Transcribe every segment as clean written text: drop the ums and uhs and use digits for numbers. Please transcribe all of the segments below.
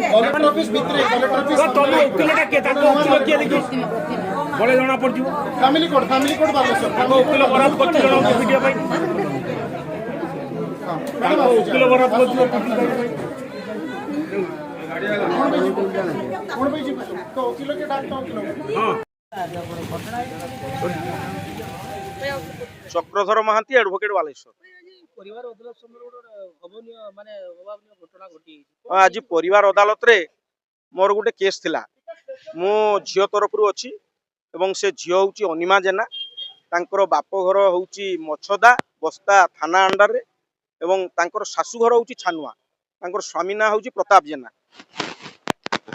collector office भितरे collector office तुम वकिलटा किए वकिल किए देखी बड़े जना पड़ो फैमिली कोड बालेश्वर वकिल बराद कर वीडियो वकिल बराद कर वकिल के डाक्टर चक्रधर महांती एडवोकेट बालेश्वर आज परिवार अदालत रे मोर गोटे केस थिला मो झियो तरफ रु अछि एवं से झियो होची अनिमा जेना तांकर बाप घर होची मछदा बस्ता थाना अंडर रे एवं तांकर सासु घर होची छानुआ तांकर स्वामी ना होची प्रताप जेना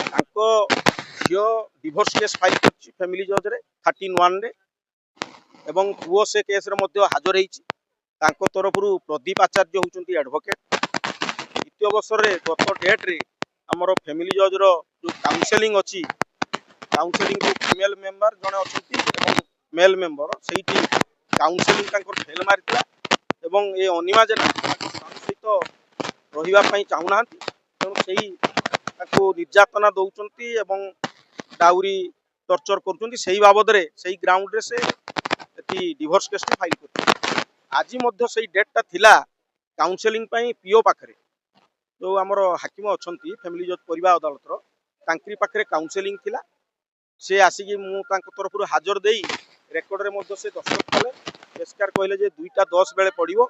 तांको झियो डिवोर्स केस फाइल करछि फैमिली जज रे 13(1) रे एवं पुओ से केस रे मध्य हाजर हेछि तांको तरफ रु प्रदीप आचार्य होचंती एडवोकेट द्वितीय अवसर रे गत डेट रे हमर फैमिली जज रो जो काउंसलिंग अछि काउंसलिंग रो फीमेल मेंबर जने अछंती एवं मेल मेंबर सेठी काउंसलिंग तांकर फेल मारितला एवं ए अनिमा जेना सहित रहिबा पई चाहुनांती तेणु सेही ताको निर्यातना दउचंती एवं डाउरी टर्चर करचंती सेही बाबद रे सेही ग्राउंड रे से एटी डिवोर्स केस फाइल कर आज मध्य सेही डेटटा थिला काउंसलिंग पई पीओ पाखरे जो आमर हाकिम अछंती फैमिली जज परिवार अदालत रो तांकरी पाखरे काउंसलिंग थिला से आसिकी मु तांको तरफ रु हाजर देई रेकॉर्ड रे मध्य से दस्तखत कले पेशकार कहले जे 2:10 बेले पड़िबो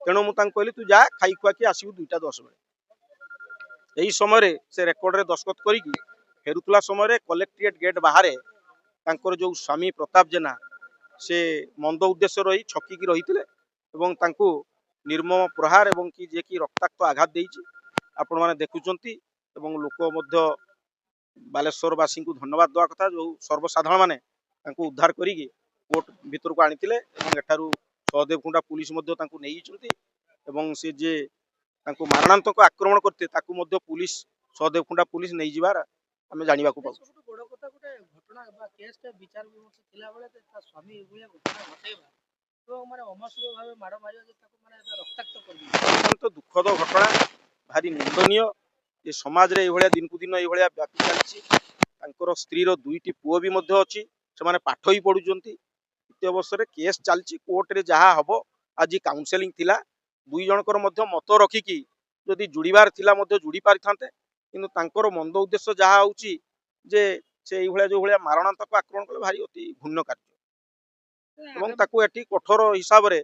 तेणु मु तांको कहली तू जा खाई खुआ के आसीबु 2:10 बेले एही समय रे से रेकॉर्ड रे दस्तखत करी की फेरुतला समय रे कलेक्ट्रेट गेट बाहर तांकर जो स्वामी प्रताप जेना से मंद उद्देश्य रही छकी की रही एवं तांको निर्मम प्रहार एवं कि जे कि रक्ताक्त आघात देइछि आपण माने देखुचंती एवं लोक मध्य बालेश्वरवासी को धन्यवाद देवा कथा जो सर्वसाधारण माने तांको उद्धार करी कोर्ट भीतर को आनिथिले एवं एठारू सहदेव कुंडा पुलिस मध्य तांको नेइचंती एवं से जे तांको मारणांतक आक्रमण करते ताकू मध्य पुलिस सहदेव कुंडा पुलिस नै जिबार हमें जानिबा को पाउ घटना बा केसटा विचार विमर्श थिला बेले ता स्वामी एभलिया घटना घटेबा तो माने अमसूल भाबे माड़ मारियो जे ताको माने रक्ताक्त कर दी अत्यंत दुखद घटना भारी निंदनीय ये समाज रे एभलिया दिन को दिन एभलिया व्यापी चलछि तांकर स्त्री रो दुईटी पुओ भी मध्य अछि से माने पाठ ही पढुचंती द्वितीय अवसर रे केस चलछि कोर्ट रे जहा हबो आज काउंसलिंग थिला दुई जनकर मध्य मत रखी की जदि जुड़ीबार थिला मध्य जुड़ी पारि थांते किंतु तांकर मंद उद्देश्य जहा होउछि जे से एभलिया जो भलिया मारणांतक आक्रमण कले भारी अति घृण्य कार्य एवं ताकू एटी कठोर हिसाब रे